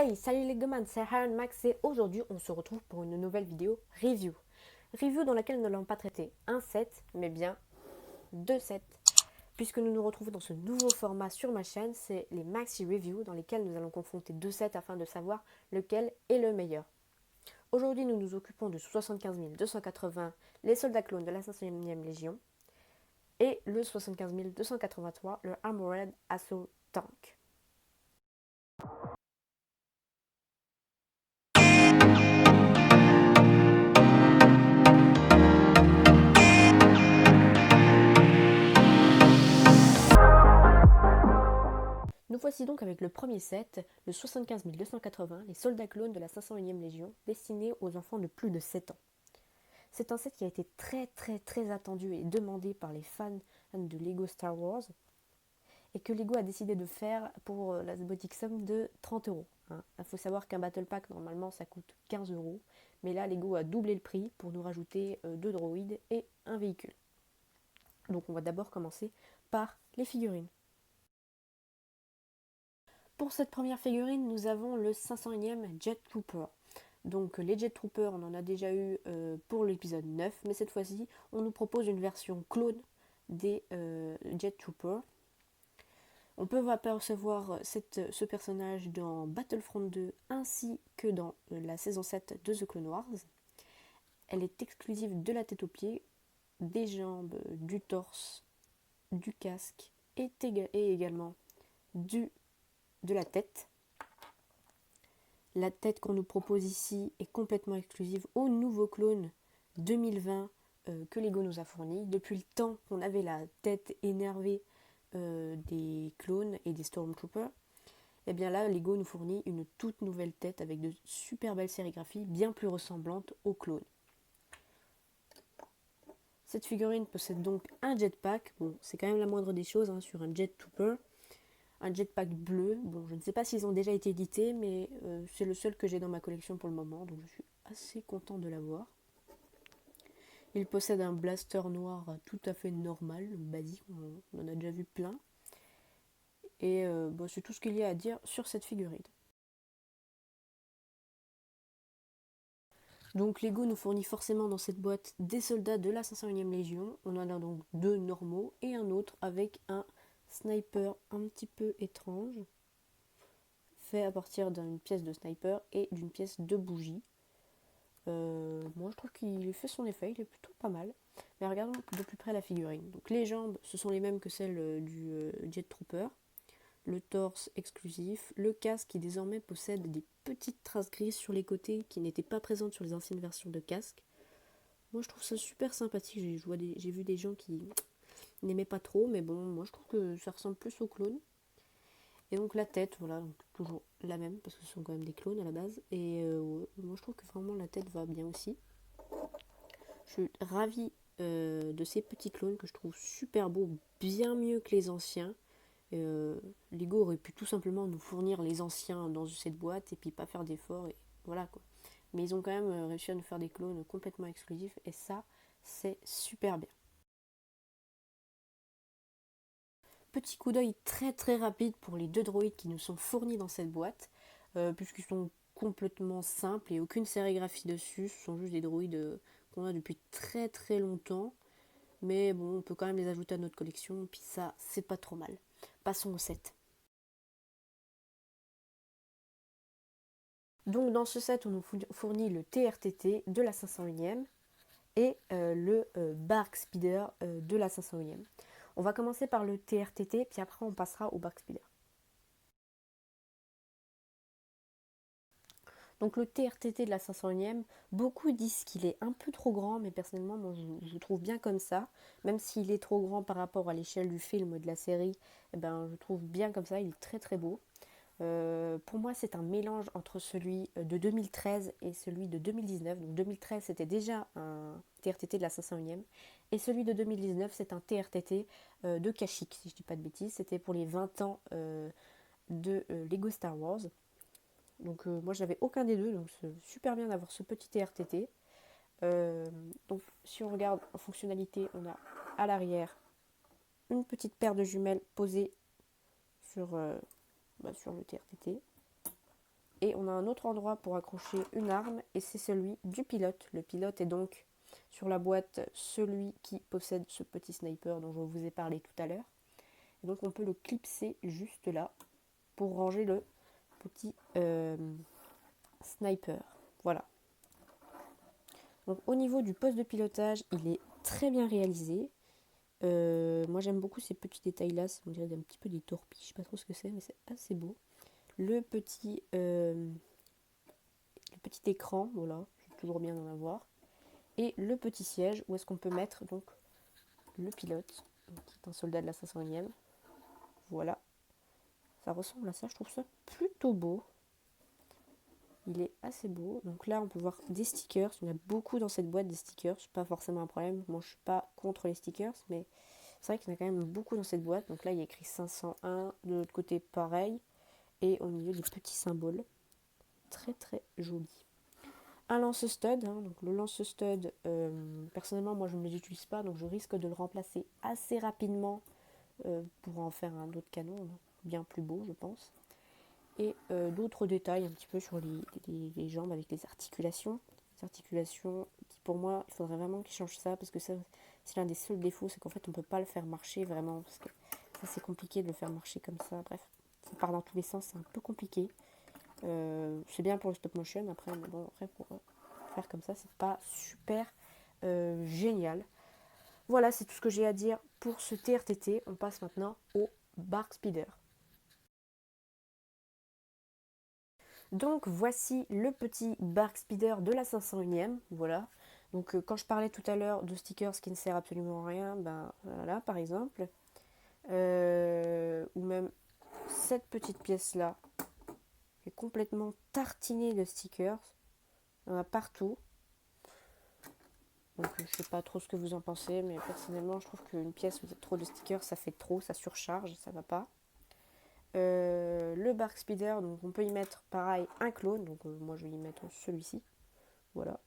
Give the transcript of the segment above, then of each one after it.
Hey, salut les gomans, c'est Haran Max et aujourd'hui on se retrouve pour une nouvelle vidéo review. Review dans laquelle nous n'allons pas traiter un set, mais bien deux sets. Puisque nous nous retrouvons dans ce nouveau format sur ma chaîne, c'est les Maxi Review dans lesquels nous allons confronter deux sets afin de savoir lequel est le meilleur. Aujourd'hui nous nous occupons de 75 280 les soldats clones de la 5e Légion et le 75 283 le Armored Assault Tank. Nous voici donc avec le premier set, le 75 280, les soldats clones de la 501e Légion, destiné aux enfants de plus de 7 ans. C'est un set qui a été très attendu et demandé par les fans de Lego Star Wars, et que Lego a décidé de faire pour la modique somme de 30 euros. Il faut savoir qu'un Battle Pack, normalement, ça coûte 15 euros, mais là, Lego a doublé le prix pour nous rajouter 2 droïdes et un véhicule. Donc on va d'abord commencer par les figurines. Pour cette première figurine, nous avons le 501e Jet Trooper. Donc les Jet Troopers, on en a déjà eu pour l'épisode 9, mais cette fois-ci, on nous propose une version clone des Jet Troopers. On peut apercevoir ce personnage dans Battlefront 2 ainsi que dans la saison 7 de The Clone Wars. Elle est exclusive de la tête aux pieds, des jambes, du torse, du casque et également de la tête. La tête qu'on nous propose ici est complètement exclusive au nouveau clone 2020 que Lego nous a fourni. Depuis le temps qu'on avait la tête énervée des clones et des Stormtroopers, et bien là Lego nous fournit une toute nouvelle tête avec de super belles sérigraphies bien plus ressemblantes aux clones. Cette figurine possède donc un jetpack, bon c'est quand même la moindre des choses sur un Jet Trooper. Un jetpack bleu, bon je ne sais pas s'ils ont déjà été édités, mais c'est le seul que j'ai dans ma collection pour le moment, donc je suis assez content de l'avoir. Il possède un blaster noir tout à fait normal, basique, on en a déjà vu plein. Et c'est tout ce qu'il y a à dire sur cette figurine. Donc Lego nous fournit forcément dans cette boîte des soldats de la 501e Légion. On en a donc deux normaux et un autre avec un sniper un petit peu étrange, fait à partir d'une pièce de sniper et d'une pièce de bougie. Moi je trouve qu'il fait son effet, il est plutôt pas mal. Mais regardons de plus près la figurine. Donc les jambes, ce sont les mêmes que celles du Jet Trooper. Le torse exclusif, le casque qui désormais possède des petites traces grises sur les côtés qui n'étaient pas présentes sur les anciennes versions de casque. Moi je trouve ça super sympathique, j'ai vu des gens qui n'aimaient pas trop, mais bon, moi je trouve que ça ressemble plus au clone. Et donc la tête, voilà, donc toujours la même, parce que ce sont quand même des clones à la base. Et moi je trouve que vraiment la tête va bien aussi. Je suis ravie de ces petits clones que je trouve super beaux, bien mieux que les anciens. Lego aurait pu tout simplement nous fournir les anciens dans cette boîte et puis pas faire d'efforts, et voilà quoi. Mais ils ont quand même réussi à nous faire des clones complètement exclusifs et ça, c'est super bien. Petit coup d'œil très rapide pour les deux droïdes qui nous sont fournis dans cette boîte, puisqu'ils sont complètement simples et aucune sérigraphie dessus. Ce sont juste des droïdes qu'on a depuis très longtemps. Mais bon, on peut quand même les ajouter à notre collection, puis ça, c'est pas trop mal. Passons au set. Donc dans ce set, on nous fournit le TRTT de la 501e et le Bark Speeder de la 501e. On va commencer par le TRTT, puis après on passera au Bark Speeder. Donc le TRTT de la 501e, beaucoup disent qu'il est un peu trop grand, mais personnellement moi je le trouve bien comme ça. Même s'il est trop grand par rapport à l'échelle du film ou de la série, eh ben, je trouve bien comme ça, il est très beau. Pour moi, c'est un mélange entre celui de 2013 et celui de 2019. Donc 2013, c'était déjà un TRTT de la 501e. Et celui de 2019, c'est un TRTT de Kashyyyk, si je ne dis pas de bêtises. C'était pour les 20 ans de Lego Star Wars. Donc moi, j'avais aucun des deux, donc c'est super bien d'avoir ce petit TRTT. Donc si on regarde en fonctionnalité, on a à l'arrière une petite paire de jumelles posée sur le TRTT. Et on a un autre endroit pour accrocher une arme, et c'est celui du pilote. Le pilote est donc sur la boîte celui qui possède ce petit sniper dont je vous ai parlé tout à l'heure. Donc on peut le clipser juste là pour ranger le petit sniper. Voilà. Donc au niveau du poste de pilotage, il est très bien réalisé. Moi j'aime beaucoup ces petits détails là, on dirait un petit peu des torpilles, je sais pas trop ce que c'est, mais c'est assez beau. Le petit écran, voilà, c'est toujours bien d'en avoir. Et le petit siège où est-ce qu'on peut mettre donc le pilote, qui est un soldat de la 501e. Voilà, ça ressemble à ça, je trouve ça plutôt beau. Il est assez beau. Donc là, on peut voir des stickers. Il y en a beaucoup dans cette boîte, des stickers. C'est pas forcément un problème. Moi, je suis pas contre les stickers, mais c'est vrai qu'il y en a quand même beaucoup dans cette boîte. Donc là, il y a écrit 501. De l'autre côté, pareil. Et au milieu, des petits symboles. Très, très joli. Un lance-stud. Donc le lance-stud, personnellement, moi, je ne les utilise pas. Donc je risque de le remplacer assez rapidement pour en faire un autre canon. Bien plus beau, je pense. Et d'autres détails un petit peu sur les jambes avec les articulations. Les articulations qui, pour moi, il faudrait vraiment qu'ils changent ça parce que ça, c'est l'un des seuls défauts, c'est qu'en fait on peut pas le faire marcher vraiment parce que ça c'est compliqué de le faire marcher comme ça. Bref, ça part dans tous les sens, c'est un peu compliqué. C'est bien pour le stop motion après, mais bon, après pour faire comme ça, c'est pas super génial. Voilà, c'est tout ce que j'ai à dire pour ce TRTT. On passe maintenant au Bark Speeder. Donc voici le petit Bark Speeder de la 501e, voilà. Donc quand je parlais tout à l'heure de stickers qui ne sert absolument à rien, ben voilà par exemple. Ou même cette petite pièce là, qui est complètement tartinée de stickers. Il y en a partout. Donc je sais pas trop ce que vous en pensez, mais personnellement je trouve qu'une pièce où il y a trop de stickers, ça fait trop, ça surcharge, ça va pas. Le Bark Speeder, donc on peut y mettre pareil un clone, donc moi je vais y mettre celui-ci, voilà.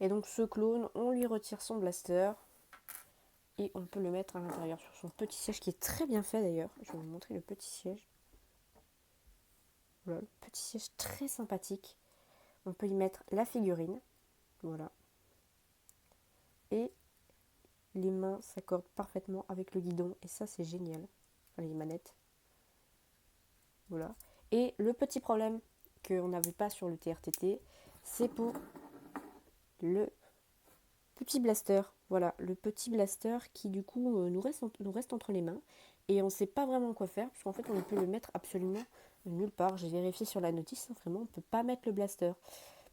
Et donc ce clone, on lui retire son blaster et on peut le mettre à l'intérieur sur son petit siège qui est très bien fait d'ailleurs. Je vais vous montrer le petit siège. Voilà, le petit siège très sympathique. On peut y mettre la figurine, voilà. Et les mains s'accordent parfaitement avec le guidon et ça c'est génial. Enfin, les manettes. Voilà. Et le petit problème qu'on n'avait pas sur le TRTT, c'est pour le petit blaster. Voilà, le petit blaster qui du coup nous reste entre les mains. Et on ne sait pas vraiment quoi faire, puisqu'en fait on ne peut le mettre absolument nulle part. J'ai vérifié sur la notice, vraiment on ne peut pas mettre le blaster.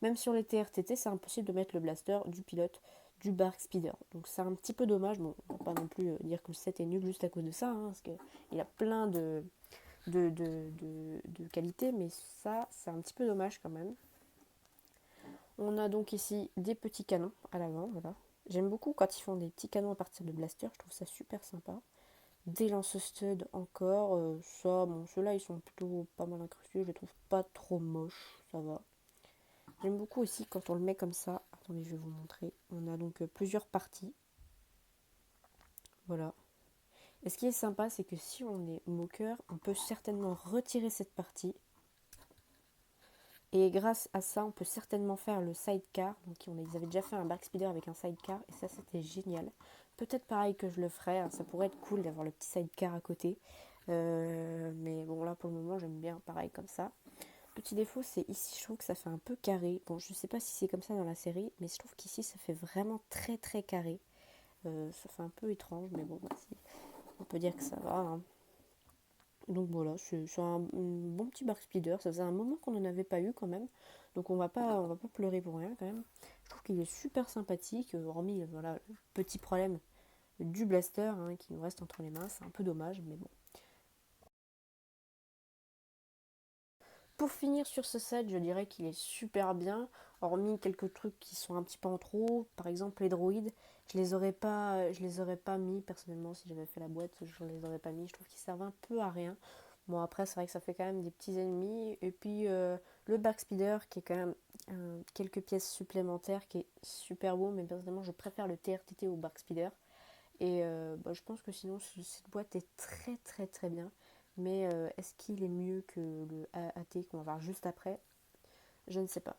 Même sur les TRTT, c'est impossible de mettre le blaster du pilote du Bark Speeder. Donc c'est un petit peu dommage. Bon, on ne va pas non plus dire que le set est nul juste à cause de ça, hein, parce qu'il a plein de qualités, mais ça, c'est un petit peu dommage quand même. On a donc ici des petits canons à l'avant, voilà. J'aime beaucoup quand ils font des petits canons à partir de blaster, je trouve ça super sympa. Des lance-stud encore, ça, bon, ceux-là ils sont plutôt pas mal incrustés, je les trouve pas trop moches, ça va. J'aime beaucoup aussi quand on le met comme ça, attendez je vais vous montrer, on a donc plusieurs parties, voilà. Et ce qui est sympa, c'est que si on est moqueur, on peut certainement retirer cette partie. Et grâce à ça, on peut certainement faire le sidecar. Donc ils avaient déjà fait un Bark Speeder avec un sidecar et ça c'était génial. Peut-être pareil que je le ferai, hein. Ça pourrait être cool d'avoir le petit sidecar à côté. Mais bon là pour le moment j'aime bien pareil comme ça. Petit défaut c'est ici je trouve que ça fait un peu carré. Bon je sais pas si c'est comme ça dans la série, mais je trouve qu'ici ça fait vraiment très très carré. Ça fait un peu étrange mais bon bah, on peut dire que ça va, hein. Donc voilà, c'est un bon petit Bark Speeder. Ça faisait un moment qu'on n'en avait pas eu quand même. Donc on va pas pleurer pour rien quand même. Je trouve qu'il est super sympathique, hormis voilà, le petit problème du blaster hein, qui nous reste entre les mains. C'est un peu dommage, mais bon. Pour finir sur ce set, je dirais qu'il est super bien, hormis quelques trucs qui sont un petit peu en trop. Par exemple les droïdes, je les aurais pas mis personnellement si j'avais fait la boîte, je les aurais pas mis. Je trouve qu'ils servent un peu à rien. Bon après c'est vrai que ça fait quand même des petits ennemis. Et puis le Bark Speeder qui est quand même quelques pièces supplémentaires qui est super beau, mais personnellement je préfère le TRTT au Bark Speeder. Et bah, je pense que sinon cette boîte est très très très bien. mais est-ce qu'il est mieux que le AAT qu'on va voir juste après? Je ne sais pas.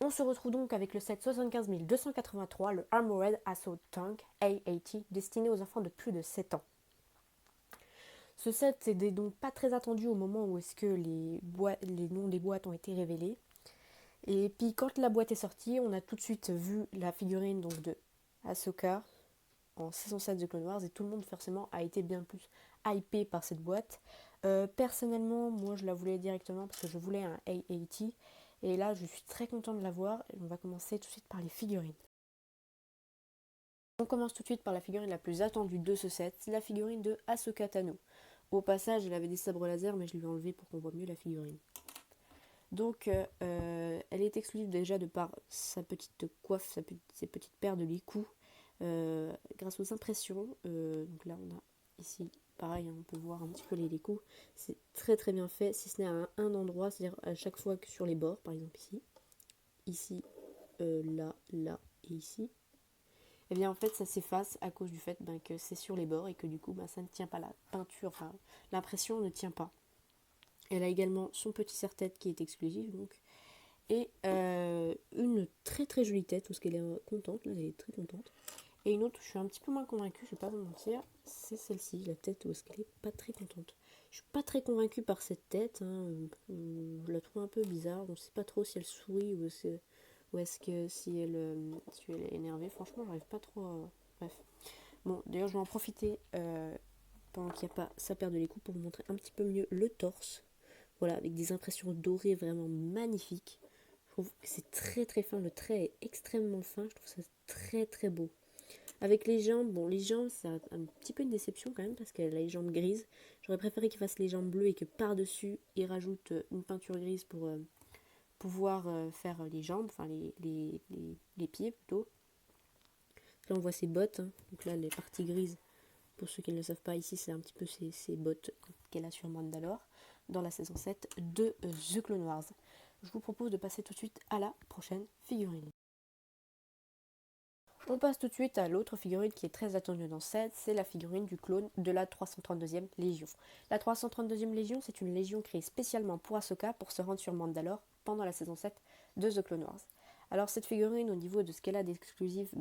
On se retrouve donc avec le set 75283, le Armored Assault Tank AAT, destiné aux enfants de plus de 7 ans. Ce set n'était donc pas très attendu au moment où est-ce que les noms des boîtes ont été révélés. Et puis quand la boîte est sortie, on a tout de suite vu la figurine donc de Ahsoka en saison 7 de Clone Wars et tout le monde forcément a été bien plus hypé par cette boîte. Personnellement, moi je la voulais directement parce que je voulais un AAT et là je suis très contente de l'avoir. On va commencer tout de suite par les figurines. On commence tout de suite par la figurine la plus attendue de ce set, c'est la figurine de Ahsoka Tano. Au passage, elle avait des sabres laser mais je lui ai enlevé pour qu'on voit mieux la figurine. Donc elle est exclusive déjà de par sa petite coiffe, ses petites paires de licous. Grâce aux impressions, donc là on a ici pareil, on peut voir un petit peu les licous, c'est très très bien fait, si ce n'est à un endroit, c'est-à-dire à chaque fois que sur les bords, par exemple ici, là, là et ici, et bien en fait ça s'efface à cause du fait que c'est sur les bords et que du coup ça ne tient pas, la peinture, enfin l'impression ne tient pas. Elle a également son petit serre-tête qui est exclusif donc. Et une très très jolie tête parce qu'elle est contente, là elle est très contente. Et une autre, je suis un petit peu moins convaincue, je vais pas vous mentir, c'est celle-ci, la tête où est-ce qu'elle est pas très contente. Je suis pas très convaincue par cette tête, hein. Je la trouve un peu bizarre, on sait pas trop si elle sourit ou est-ce que si elle est énervée, franchement j'arrive pas trop à... Bref. Bon, d'ailleurs je vais en profiter pendant qu'il n'y a pas sa paire de l'écoute pour vous montrer un petit peu mieux le torse. Voilà, avec des impressions dorées vraiment magnifiques. Je trouve que c'est très très fin, le trait est extrêmement fin, je trouve ça très très beau. Avec les jambes, bon les jambes c'est un petit peu une déception quand même parce qu'elle a les jambes grises. J'aurais préféré qu'il fasse les jambes bleues et que par-dessus il rajoute une peinture grise pour pouvoir faire les jambes, enfin les pieds plutôt. Là on voit ses bottes, hein. Donc là les parties grises, pour ceux qui ne le savent pas, ici c'est un petit peu ses bottes qu'elle a sur Mandalore dans la saison 7 de The Clone Wars. Je vous propose de passer tout de suite à la prochaine figurine. On passe tout de suite à l'autre figurine qui est très attendue dans cette, c'est la figurine du clone de la 332e Légion. La 332e Légion, c'est une légion créée spécialement pour Ahsoka pour se rendre sur Mandalore pendant la saison 7 de The Clone Wars. Alors cette figurine, au niveau de ce qu'elle a d'exclusif,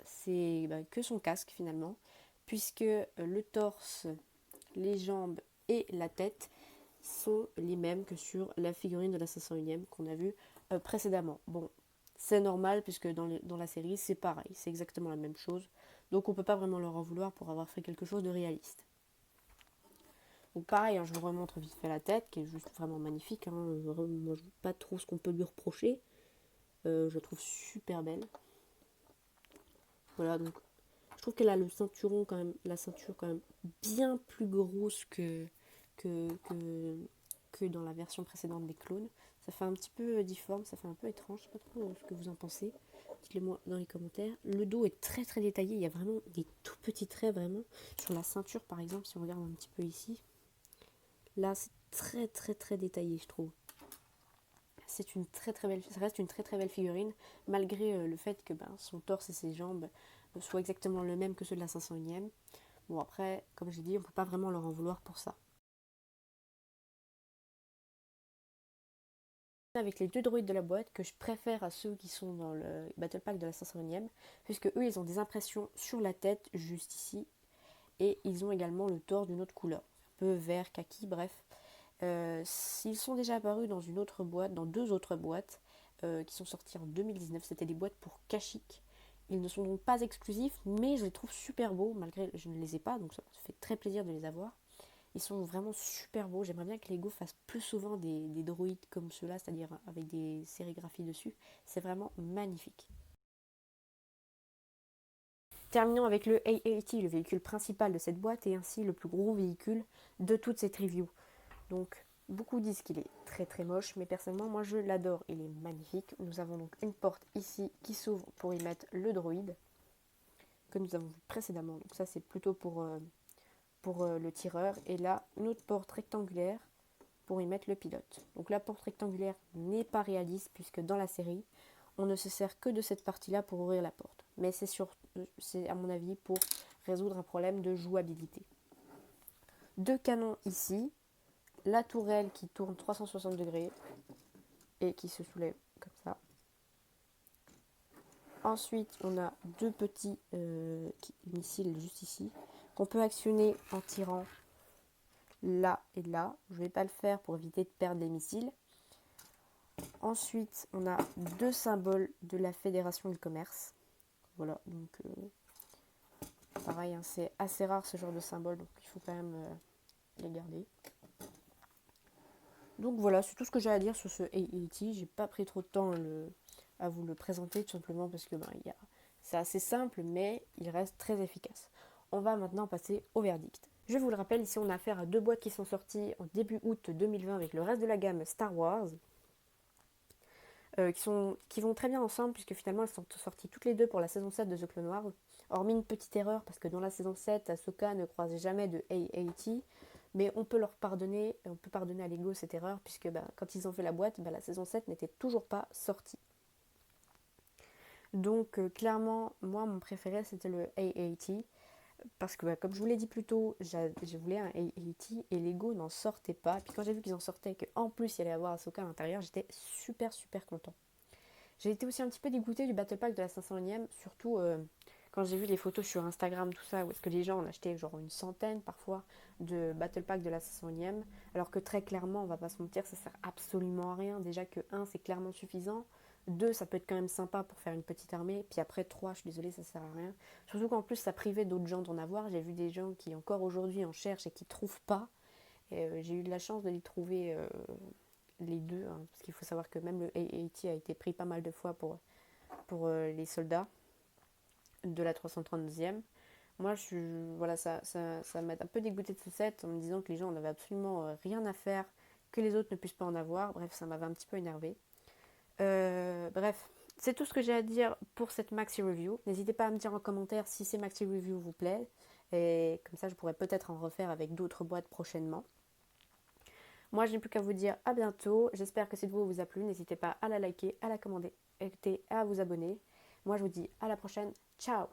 c'est que son casque finalement, puisque le torse, les jambes et la tête sont les mêmes que sur la figurine de la 501e qu'on a vue précédemment. Bon, c'est normal puisque dans la série c'est pareil, c'est exactement la même chose. Donc on peut pas vraiment leur en vouloir pour avoir fait quelque chose de réaliste. Donc pareil, hein, je vous remontre vite fait la tête qui est juste vraiment magnifique. Hein. Moi je ne vois pas trop ce qu'on peut lui reprocher. Je la trouve super belle. Voilà, donc je trouve qu'elle a le ceinturon quand même, la ceinture quand même bien plus grosse que, que dans la version précédente des clones. Ça fait un petit peu difforme, ça fait un peu étrange, je sais pas trop ce que vous en pensez. Dites-le moi dans les commentaires. Le dos est très très détaillé, il y a vraiment des tout petits traits vraiment. Sur la ceinture par exemple, si on regarde un petit peu ici, là c'est très très très détaillé je trouve. C'est une très très belle, ça reste une très très belle figurine, malgré le fait que son torse et ses jambes soient exactement le même que ceux de la 501e. Bon après, comme j'ai dit, on peut pas vraiment leur en vouloir pour ça. Avec les deux droïdes de la boîte que je préfère à ceux qui sont dans le Battle Pack de la 501e, puisque eux ils ont des impressions sur la tête juste ici et ils ont également le torse d'une autre couleur, un peu vert, kaki, bref. Ils sont déjà apparus dans une autre boîte, dans deux autres boîtes qui sont sorties en 2019, c'était des boîtes pour Kashyyyk. Ils ne sont donc pas exclusifs, mais je les trouve super beaux, malgré je ne les ai pas, donc ça me fait très plaisir de les avoir. Ils sont vraiment super beaux. J'aimerais bien que Lego fasse plus souvent des droïdes comme ceux-là, c'est-à-dire avec des sérigraphies dessus. C'est vraiment magnifique. Terminons avec le AAT, le véhicule principal de cette boîte et ainsi le plus gros véhicule de toute cette review. Donc, beaucoup disent qu'il est très très moche, mais personnellement, moi je l'adore. Il est magnifique. Nous avons donc une porte ici qui s'ouvre pour y mettre le droïde que nous avons vu précédemment. Donc ça, c'est plutôt pour le tireur. Et là, une autre porte rectangulaire pour y mettre le pilote. Donc la porte rectangulaire n'est pas réaliste puisque dans la série, on ne se sert que de cette partie-là pour ouvrir la porte. Mais c'est à mon avis pour résoudre un problème de jouabilité. 2 canons ici, la tourelle qui tourne 360 degrés et qui se soulève comme ça. Ensuite, on a 2 petits missiles juste ici, qu'on peut actionner en tirant là et là. Je ne vais pas le faire pour éviter de perdre les missiles. Ensuite, on a 2 symboles de la Fédération du commerce. Voilà, donc pareil, hein, c'est assez rare ce genre de symbole, donc il faut quand même les garder. Donc voilà, c'est tout ce que j'ai à dire sur ce AAT. J'ai pas pris trop de temps à vous le présenter, tout simplement parce que c'est assez simple, mais il reste très efficace. On va maintenant passer au verdict. Je vous le rappelle, ici on a affaire à 2 boîtes qui sont sorties en début août 2020 avec le reste de la gamme Star Wars. Qui vont très bien ensemble, puisque finalement elles sont sorties toutes les deux pour la saison 7 de The Clone Wars. Hormis une petite erreur, parce que dans la saison 7, Ahsoka ne croise jamais de AAT, mais on peut leur pardonner, on peut pardonner à Lego cette erreur, puisque quand ils ont fait la boîte, la saison 7 n'était toujours pas sortie. Donc clairement, moi mon préféré c'était le AAT, parce que comme je vous l'ai dit plus tôt, je voulais un AAT et Lego n'en sortait pas. Puis quand j'ai vu qu'ils en sortaient, qu'en plus il allait avoir Ahsoka à l'intérieur, j'étais super content. J'ai été aussi un petit peu dégoûtée du Battle Pack de la 501ème, surtout quand j'ai vu les photos sur Instagram, tout ça, où est-ce que les gens en achetaient genre une centaine parfois de Battle Pack de la 501ème, alors que très clairement, on va pas se mentir, ça sert absolument à rien. Déjà que 1, c'est clairement suffisant. 2, ça peut être quand même sympa pour faire une petite armée. Puis après 3, je suis désolée, ça sert à rien. Surtout qu'en plus, ça privait d'autres gens d'en avoir. J'ai vu des gens qui encore aujourd'hui en cherchent et qui trouvent pas. Et, j'ai eu de la chance de les trouver les deux. Hein, parce qu'il faut savoir que même le AAT a été pris pas mal de fois pour les soldats de la 332e. Moi, ça m'a un peu dégoûté de ce set en me disant que les gens n'avaient absolument rien à faire, que les autres ne puissent pas en avoir. Bref, ça m'avait un petit peu énervé. Bref, c'est tout ce que j'ai à dire pour cette maxi review. N'hésitez pas à me dire en commentaire si ces maxi reviews vous plaisent. Et comme ça, je pourrais peut-être en refaire avec d'autres boîtes prochainement. Moi, je n'ai plus qu'à vous dire à bientôt. J'espère que cette vidéo vous a plu. N'hésitez pas à la liker, à la commenter et à vous abonner. Moi, je vous dis à la prochaine. Ciao!